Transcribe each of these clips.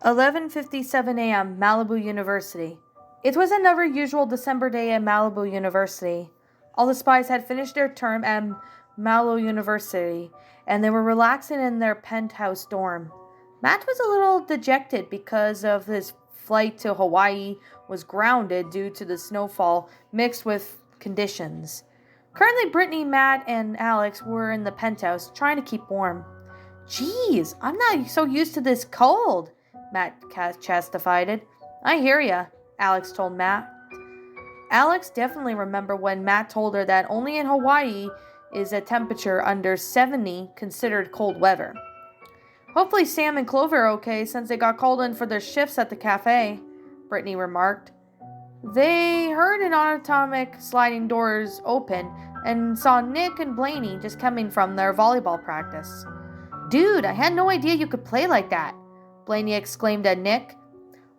11:57 a.m. Malibu University. It was another usual December day at Malibu University. All the spies had finished their term at Malibu University, and they were relaxing in their penthouse dorm. Matt was a little dejected because of his flight to Hawaii was grounded due to the snowfall mixed with conditions. Currently, Brittany, Matt, and Alex were in the penthouse trying to keep warm. Geez, I'm not so used to this cold, Matt justified. I hear ya, Alex told Matt. Alex definitely remembered when Matt told her that only in Hawaii is a temperature under 70 considered cold weather. Hopefully Sam and Clover are okay since they got called in for their shifts at the cafe, Brittany remarked. They heard an automatic sliding doors open and saw Nick and Blaney just coming from their volleyball practice. Dude, I had no idea you could play like that, Blaney exclaimed at Nick.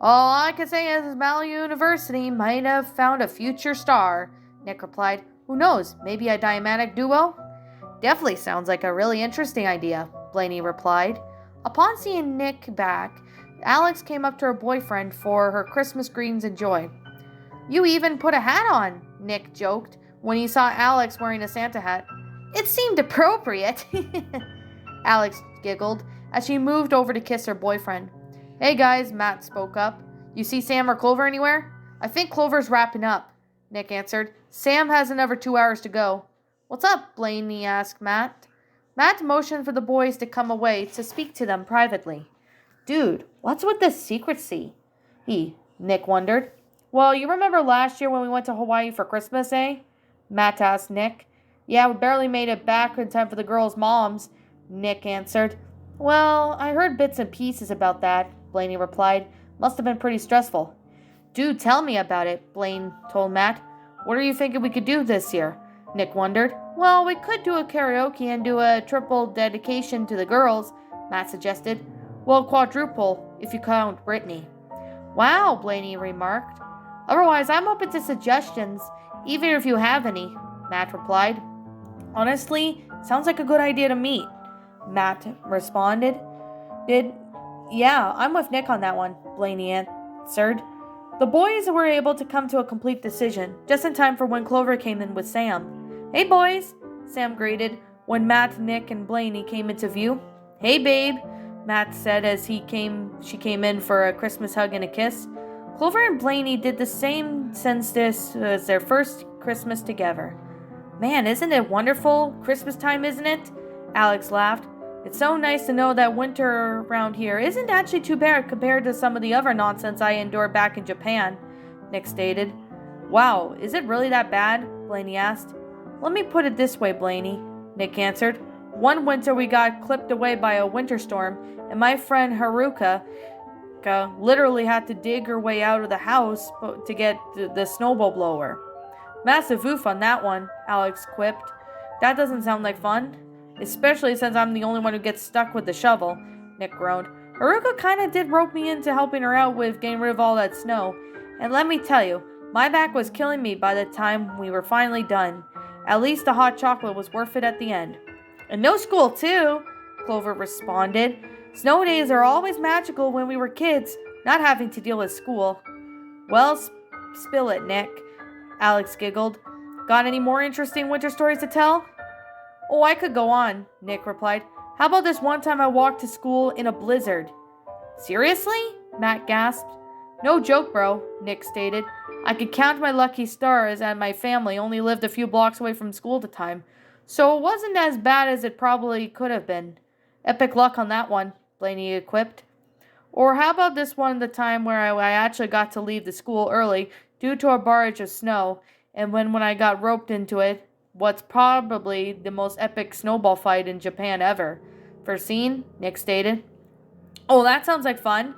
All I can say is Malibu University might have found a future star, Nick replied. Who knows, maybe a dynamic duo? Definitely sounds like a really interesting idea, Blaney replied. Upon seeing Nick back, Alex came up to her boyfriend for her Christmas greetings and joy. You even put a hat on, Nick joked when he saw Alex wearing a Santa hat. It seemed appropriate. Alex giggled as she moved over to kiss her boyfriend. Hey guys, Matt spoke up. You see Sam or Clover anywhere? I think Clover's wrapping up, Nick answered. Sam has another 2 hours to go. What's up? Blaney asked Matt. Matt motioned for the boys to come away to speak to them privately. Dude, what's with this secrecy? Nick wondered. Well, you remember last year when we went to Hawaii for Christmas, eh? Matt asked Nick. Yeah, we barely made it back in time for the girls' moms, Nick answered. Well, I heard bits and pieces about that, Blaney replied. Must have been pretty stressful. Dude, tell me about it, Blaine told Matt. What are you thinking we could do this year? Nick wondered. Well, we could do a karaoke and do a triple dedication to the girls, Matt suggested. Well, quadruple, if you count Brittany. Wow, Blaney remarked. Otherwise, I'm open to suggestions, even if you have any, Matt replied. Honestly, sounds like a good idea to me, Matt responded. Yeah, I'm with Nick on that one, Blaney answered. The boys were able to come to a complete decision, just in time for when Clover came in with Sam. Hey boys, Sam greeted when Matt, Nick, and Blaney came into view. Hey babe, Matt said as she came in for a Christmas hug and a kiss. Clover and Blaney did the same since this was their first Christmas together. Man, isn't it wonderful? Christmas time, isn't it? Alex laughed. It's so nice to know that winter around here isn't actually too bad compared to some of the other nonsense I endured back in Japan, Nick stated. Wow, is it really that bad? Blaney asked. Let me put it this way, Blaney, Nick answered. One winter we got clipped away by a winter storm, and my friend Haruka literally had to dig her way out of the house to get the snowball blower. Massive oof on that one, Alex quipped. That doesn't sound like fun. Especially since I'm the only one who gets stuck with the shovel, Nick groaned. Haruka kinda did rope me into helping her out with getting rid of all that snow. And let me tell you, my back was killing me by the time we were finally done. At least the hot chocolate was worth it at the end. And no school, too, Clover responded. Snow days are always magical when we were kids, not having to deal with school. Well, spill it, Nick, Alex giggled. Got any more interesting winter stories to tell? Oh, I could go on, Nick replied. How about this one time I walked to school in a blizzard? Seriously? Matt gasped. No joke, bro, Nick stated. I could count my lucky stars and my family only lived a few blocks away from school at the time, so it wasn't as bad as it probably could have been. Epic luck on that one, Blaney quipped. Or how about this one the time where I actually got to leave the school early due to a barrage of snow, and when I got roped into it, what's probably the most epic snowball fight in Japan ever. First scene, Nick stated. Oh, that sounds like fun,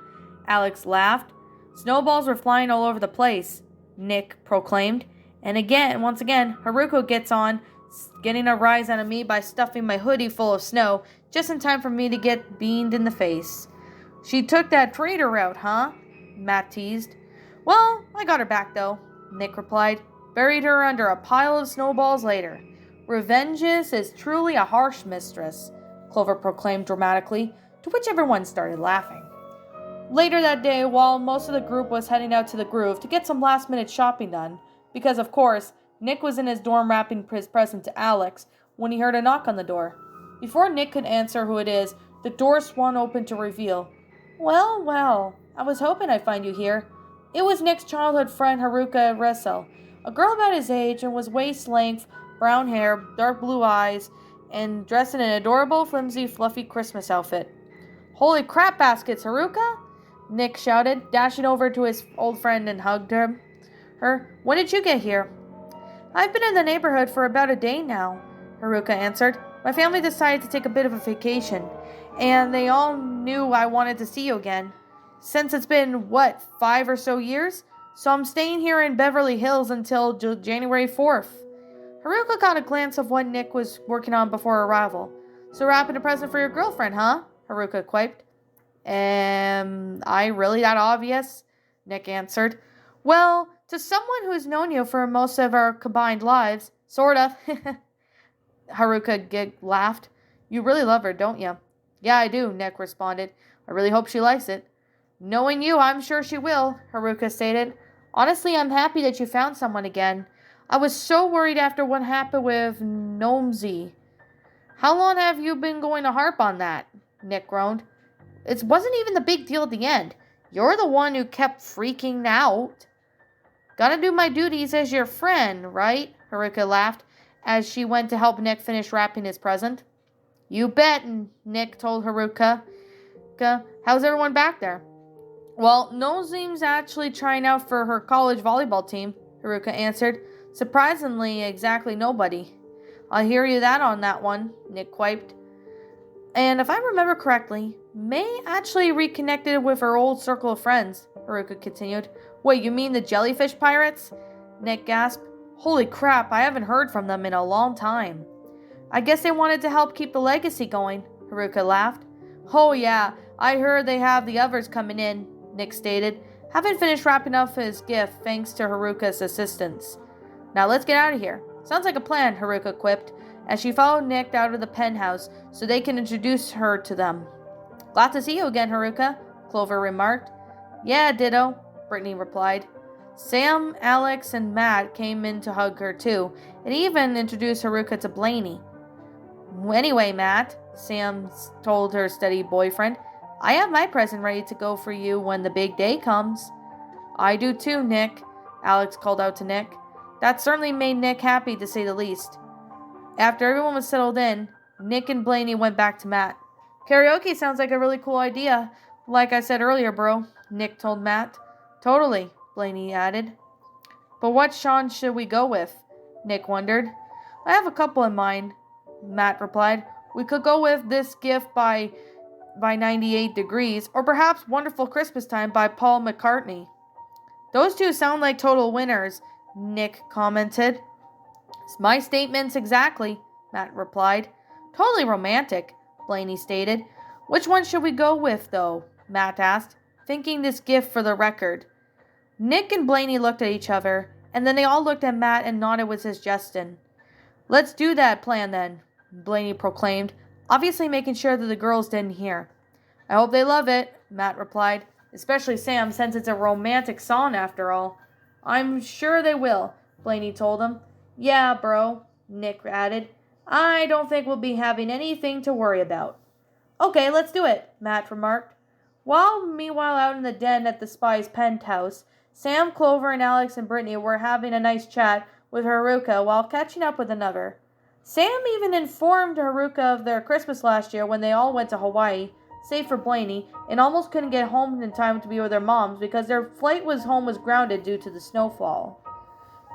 Alex laughed. Snowballs were flying all over the place, Nick proclaimed. And once again, Haruko gets on, getting a rise out of me by stuffing my hoodie full of snow, just in time for me to get beamed in the face. She took that traitor route, huh? Matt teased. Well, I got her back though, Nick replied. Buried her under a pile of snowballs later. Revengeance is truly a harsh mistress, Clover proclaimed dramatically, to which everyone started laughing. Later that day, while most of the group was heading out to the Groove to get some last-minute shopping done, because of course, Nick was in his dorm wrapping his present to Alex when he heard a knock on the door. Before Nick could answer who it is, the door swung open to reveal, "Well, well, I was hoping I'd find you here." It was Nick's childhood friend Haruka Ressel, a girl about his age and was waist-length, brown hair, dark blue eyes, and dressed in an adorable, flimsy, fluffy Christmas outfit. "Holy crap baskets, Haruka!" Nick shouted, dashing over to his old friend and hugged her. "When did you get here?" "I've been in the neighborhood for about a day now," Haruka answered. "My family decided to take a bit of a vacation, and they all knew I wanted to see you again. Since it's been, 5 or so years? So I'm staying here in Beverly Hills until January 4th. Haruka got a glance of what Nick was working on before arrival. "So wrapping a present for your girlfriend, huh?" Haruka quiped. I really that obvious?" Nick answered. "Well, to someone who's known you for most of our combined lives, sort of." Haruka laughed. "You really love her, don't you?" "Yeah, I do," Nick responded. "I really hope she likes it." "Knowing you, I'm sure she will," Haruka stated. "Honestly, I'm happy that you found someone again. I was so worried after what happened with Gnomesy." "How long have you been going to harp on that?" Nick groaned. "It wasn't even the big deal at the end. You're the one who kept freaking out." "Gotta do my duties as your friend, right?" Haruka laughed as she went to help Nick finish wrapping his present. "You bet," Nick told Haruka. "How's everyone back there?" "Well, Nozime's actually trying out for her college volleyball team," Haruka answered. "Surprisingly, exactly nobody." "I'll hear you on that one," Nick quiped. "And if I remember correctly, May actually reconnected with her old circle of friends," Haruka continued. "Wait, you mean the jellyfish pirates?" Nick gasped. "Holy crap, I haven't heard from them in a long time." "I guess they wanted to help keep the legacy going," Haruka laughed. "Oh yeah, I heard they have the others coming in," Nick stated, having finished wrapping up his gift thanks to Haruka's assistance. "Now let's get out of here." "Sounds like a plan," Haruka quipped, as she followed Nick out of the penthouse so they can introduce her to them. "Glad to see you again, Haruka," Clover remarked. "Yeah, ditto," Brittany replied. Sam, Alex, and Matt came in to hug her too, and even introduced Haruka to Blaney. "Anyway, Matt," Sam told her steady boyfriend, "I have my present ready to go for you when the big day comes." "I do too, Nick," Alex called out to Nick. That certainly made Nick happy, to say the least. After everyone was settled in, Nick and Blaney went back to Matt. "Karaoke sounds like a really cool idea. Like I said earlier, bro," Nick told Matt. "Totally," Blaney added. "But what Sean should we go with?" Nick wondered. "I have a couple in mind," Matt replied. "We could go with This Gift by 98 Degrees, or perhaps Wonderful Christmas Time by Paul McCartney." "Those two sound like total winners," Nick commented. "It's my statements exactly," Matt replied. "Totally romantic," Blaney stated. "Which one should we go with, though?" Matt asked, thinking This Gift for the record. Nick and Blaney looked at each other, and then they all looked at Matt and nodded with suggestion. "Let's do that plan then," Blaney proclaimed, obviously making sure that the girls didn't hear. "I hope they love it," Matt replied, "especially Sam, since it's a romantic song after all." "I'm sure they will," Blaney told him. "Yeah, bro," Nick added. "I don't think we'll be having anything to worry about." "Okay, let's do it," Matt remarked. Meanwhile out in the den at the Spies' penthouse, Sam, Clover, and Alex and Brittany were having a nice chat with Haruka while catching up with another. Sam even informed Haruka of their Christmas last year when they all went to Hawaii, save for Blaney, and almost couldn't get home in time to be with their moms because their flight home was grounded due to the snowfall.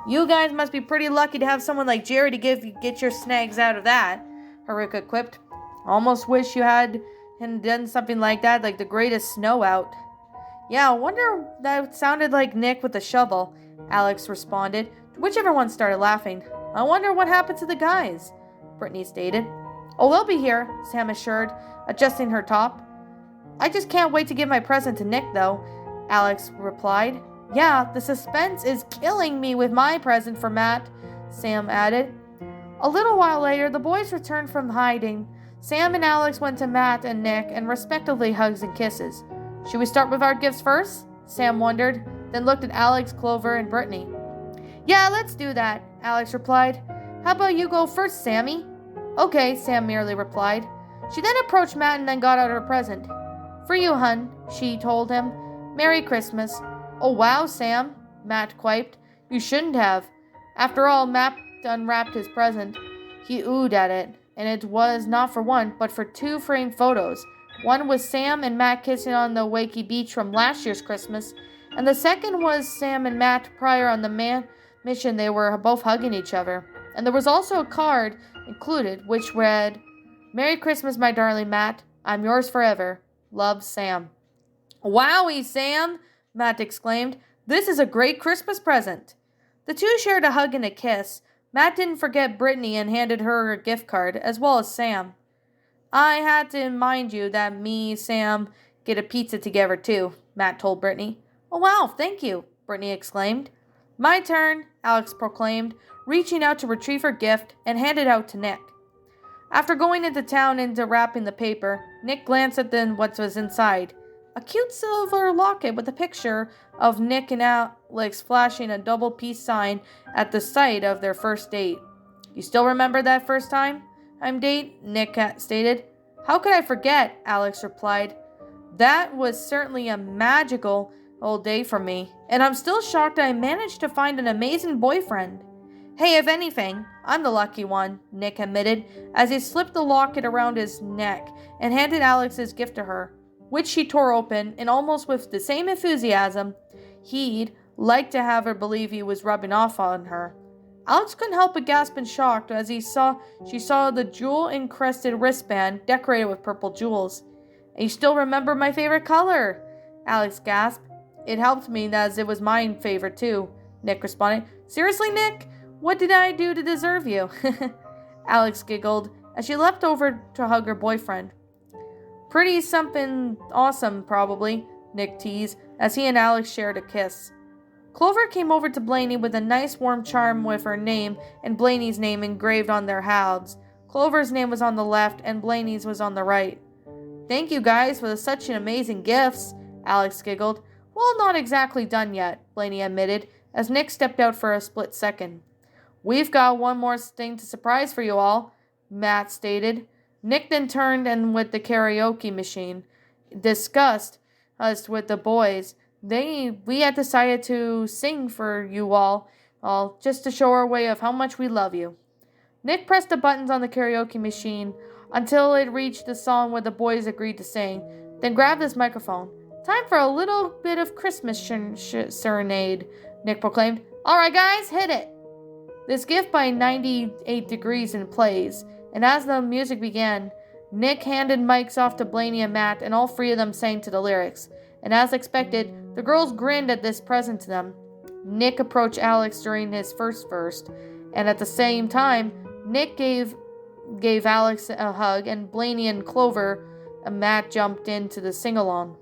"You guys must be pretty lucky to have someone like Jerry to get your snags out of that," Haruka quipped. "Almost wish you had done something like that, like the greatest snow out." "Yeah, I wonder that sounded like Nick with a shovel," Alex responded, to which everyone started laughing. "I wonder what happened to the guys," Brittany stated. "Oh, they'll be here," Sam assured, adjusting her top. "I just can't wait to give my present to Nick, though," Alex replied. "Yeah, the suspense is killing me with my present for Matt," Sam added. A little while later, the boys returned from hiding. Sam and Alex went to Matt and Nick and respectively hugs and kisses. Should we start with our gifts first? Sam wondered, then looked at Alex, Clover, and Brittany. Yeah, let's do that, Alex replied. How about you go first, Sammy? Okay, Sam merely replied. She then approached Matt and then got out her present. For you, hun, she told him. Merry Christmas. Oh, wow, Sam, Matt quiped. You shouldn't have. After all, Matt unwrapped his present. He oohed at it, and it was not for one, but for 2 framed photos. One was Sam and Matt kissing on the Wakey Beach from last year's Christmas, and the second was Sam and Matt prior on the mission. They were both hugging each other. And there was also a card included, which read, Merry Christmas, my darling Matt. I'm yours forever. Love, Sam. Wowie, Sam, Matt exclaimed. This is a great Christmas present. The two shared a hug and a kiss. Matt didn't forget Brittany and handed her a gift card, as well as Sam. I had to remind you that me, Sam, get a pizza together too, Matt told Brittany. Oh, wow, thank you, Brittany exclaimed. My turn, Alex proclaimed, reaching out to retrieve her gift and hand it out to Nick. After going into town and wrapping the paper, Nick glanced at what was inside. A cute silver locket with a picture of Nick and Alex flashing a double peace sign at the site of their first date. You still remember that first time date? Nick stated. How could I forget? Alex replied. That was certainly a magical old day for me, and I'm still shocked I managed to find an amazing boyfriend. Hey, if anything, I'm the lucky one, Nick admitted, as he slipped the locket around his neck and handed Alex his gift to her, which she tore open, and almost with the same enthusiasm he'd like to have her believe he was rubbing off on her. Alex couldn't help but gasp in shock as she saw the jewel-encrusted wristband decorated with purple jewels. And you still remember my favorite color? Alex gasped. It helped me as it was my favorite too, Nick responded. Seriously, Nick? What did I do to deserve you? Alex giggled as she leapt over to hug her boyfriend. Pretty something awesome, probably, Nick teased as he and Alex shared a kiss. Clover came over to Blaney with a nice warm charm with her name and Blaney's name engraved on their halves. Clover's name was on the left and Blaney's was on the right. Thank you guys for such an amazing gifts, Alex giggled. Well, not exactly done yet, Blaney admitted, as Nick stepped out for a split second. We've got one more thing to surprise for you all, Matt stated. Nick then turned and with the karaoke machine, discussed us with the boys. We had decided to sing for you all just to show our way of how much we love you. Nick pressed the buttons on the karaoke machine until it reached the song where the boys agreed to sing, then grabbed his microphone. Time for a little bit of Christmas serenade, Nick proclaimed. All right, guys, hit it. This gift by 98 Degrees in plays, and as the music began, Nick handed mics off to Blaney and Matt, and all 3 of them sang to the lyrics. And as expected, the girls grinned at this present to them. Nick approached Alex during his first verse, and at the same time, Nick gave Alex a hug, and Blaney and Clover and Matt jumped into the sing-along.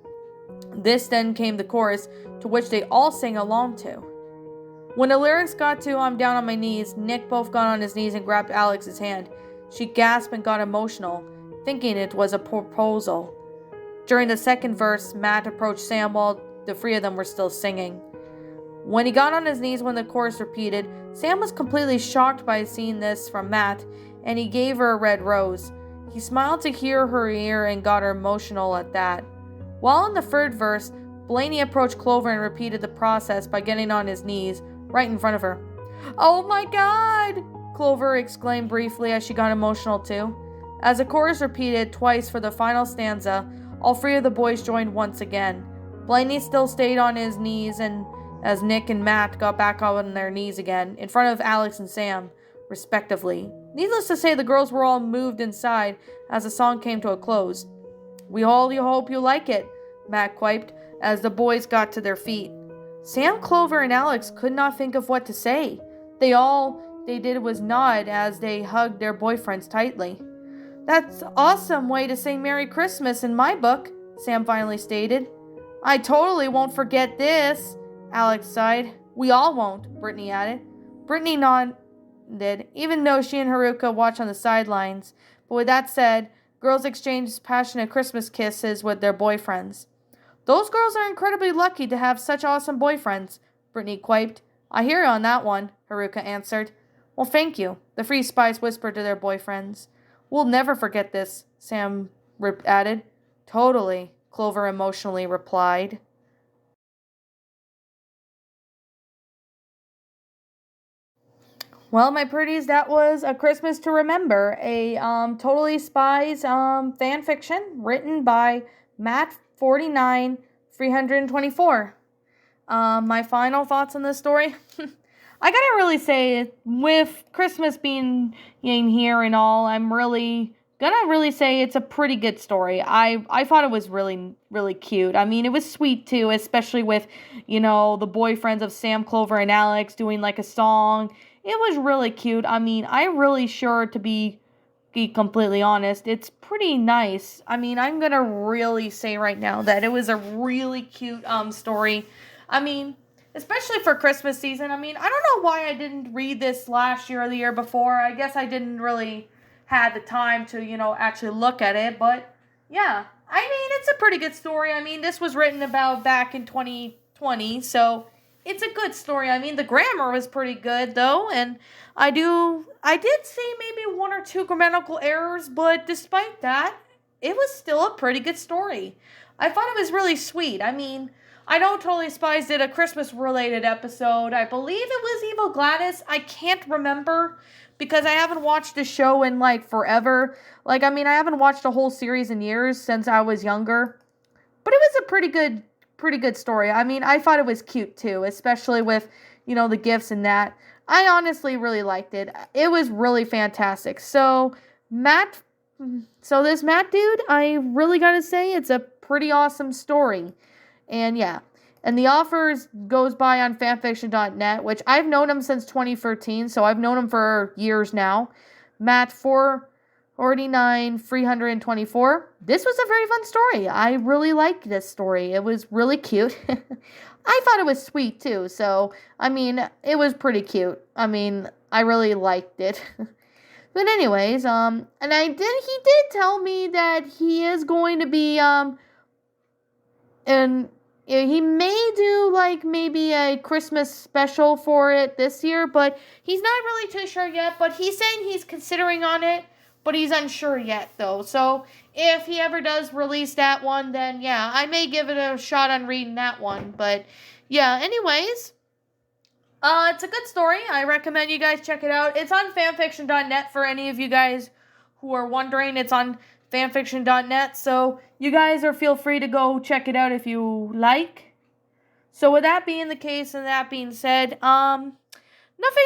This then came the chorus, to which they all sang along to. When the lyrics got to I'm down on my knees, Nick both got on his knees and grabbed Alex's hand. She gasped and got emotional, thinking it was a proposal. During the second verse, Matt approached Sam while the 3 of them were still singing. When he got on his knees when the chorus repeated, Sam was completely shocked by seeing this from Matt, and he gave her a red rose. He smiled to hear her ear and got her emotional at that. While in the third verse, Blaney approached Clover and repeated the process by getting on his knees, right in front of her. Oh my God! Clover exclaimed briefly as she got emotional too. As the chorus repeated twice for the final stanza, all 3 of the boys joined once again. Blaney still stayed on his knees, and as Nick and Matt got back on their knees again, in front of Alex and Sam, respectively. Needless to say, the girls were all moved inside as the song came to a close. We all hope you like it, Matt quiped, as the boys got to their feet. Sam, Clover, and Alex could not think of what to say. They did was nod as they hugged their boyfriends tightly. That's an awesome way to say Merry Christmas in my book, Sam finally stated. I totally won't forget this, Alex sighed. We all won't, Brittany added. Brittany nodded, even though she and Haruka watched on the sidelines. But with that said, girls exchanged passionate Christmas kisses with their boyfriends. Those girls are incredibly lucky to have such awesome boyfriends, Brittany quiped. I hear you on that one, Haruka answered. Well, thank you, the three spies whispered to their boyfriends. We'll never forget this, Sam added. Totally, Clover emotionally replied. Well, my pretties, that was A Christmas to Remember, a Totally Spies fan fiction written by Mat49324. My final thoughts on this story. I gotta really say, with Christmas being in here and all, I'm really gonna really say it's a pretty good story. I thought it was really, really cute. I mean, it was sweet too, especially with, the boyfriends of Sam, Clover, and Alex doing like a song. It was really cute. I mean, I really sure to be completely honest, it's pretty nice. I mean, I'm gonna really say right now that it was a really cute story. I mean, especially for Christmas season. I mean, I don't know why I didn't read this last year or the year before. I guess I didn't really had the time to, actually look at it. But yeah, I mean, it's a pretty good story. I mean, this was written about back in 2020, so it's a good story. I mean, the grammar was pretty good though, and I did see maybe one or two grammatical errors, but despite that, it was still a pretty good story. I thought it was really sweet. I mean, I know Totally Spies did a Christmas-related episode. I believe it was Evil Gladys. I can't remember because I haven't watched the show in, forever. I haven't watched a whole series in years since I was younger. But it was a pretty good story. I mean, I thought it was cute, too, especially with, the gifts and that. I honestly really liked it. It was really fantastic. So this Matt dude, I really gotta say, it's a pretty awesome story. And yeah, and the offers goes by on fanfiction.net, which I've known him since 2013, so I've known him for years now. Mat49324. This was a very fun story. I really liked this story. It was really cute. I thought it was sweet too, so, I mean, it was pretty cute. I mean, I really liked it. But anyways, and he did tell me that he is going to be, and he may do maybe a Christmas special for it this year, but he's not really too sure yet. But he's saying he's considering on it, but he's unsure yet though. So if he ever does release that one, then yeah, I may give it a shot on reading that one. But yeah, anyways, it's a good story. I recommend you guys check it out. It's on fanfiction.net for any of you guys who are wondering. It's on fanfiction.net, so you guys feel free to go check it out if you like. So with that being the case and that being said, nothing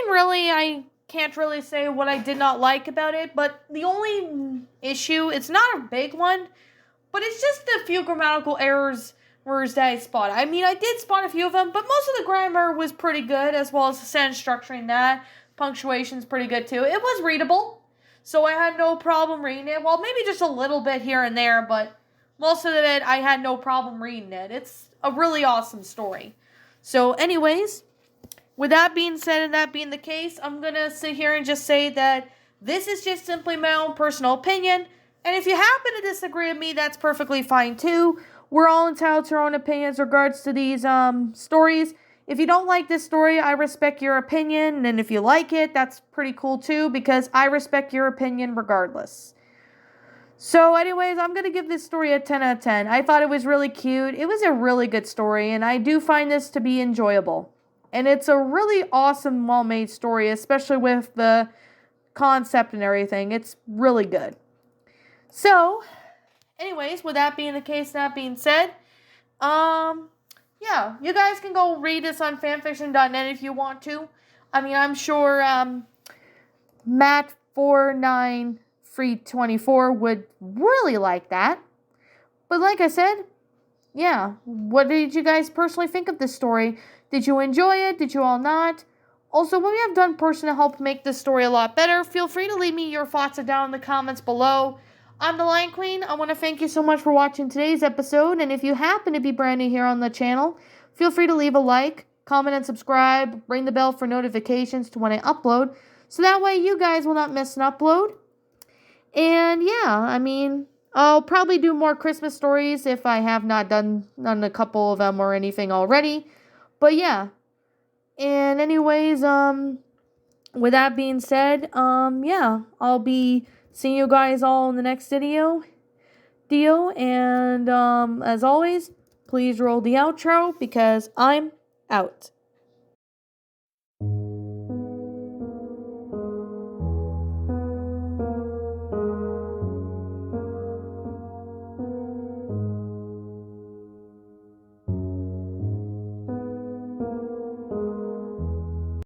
really, I can't really say what I did not like about it, but the only issue, it's not a big one, but it's just a few grammatical errors that I spot. I mean, I did spot a few of them, but most of the grammar was pretty good, as well as the sentence structuring that. Punctuation's pretty good too. It was readable. So I had no problem reading it. Well, maybe just a little bit here and there, but most of it, I had no problem reading it. It's a really awesome story. So anyways, with that being said and that being the case, I'm going to sit here and just say that this is just simply my own personal opinion. And if you happen to disagree with me, that's perfectly fine too. We're all entitled to our own opinions regards to these stories. If you don't like this story, I respect your opinion, and if you like it, that's pretty cool too, because I respect your opinion regardless. So anyways, I'm going to give this story a 10 out of 10. I thought it was really cute. It was a really good story, and I do find this to be enjoyable. And it's a really awesome, well-made story, especially with the concept and everything. It's really good. So, anyways, with that being the case, that being said, yeah, you guys can go read this on fanfiction.net if you want to. I mean, I'm sure Mat49324 would really like that. But like I said, yeah, what did you guys personally think of this story? Did you enjoy it? Did you all not? Also, what we have done personally to help make this story a lot better, feel free to leave me your thoughts down in the comments below. I'm the Lion Queen. I want to thank you so much for watching today's episode. And if you happen to be brand new here on the channel, feel free to leave a like, comment, and subscribe. Ring the bell for notifications to when I upload. So that way you guys will not miss an upload. And yeah, I mean, I'll probably do more Christmas stories if I have not done a couple of them or anything already. But yeah. And anyways, with that being said, yeah, I'll be seeing you guys all in the next deal. And as always, please roll the outro because I'm out.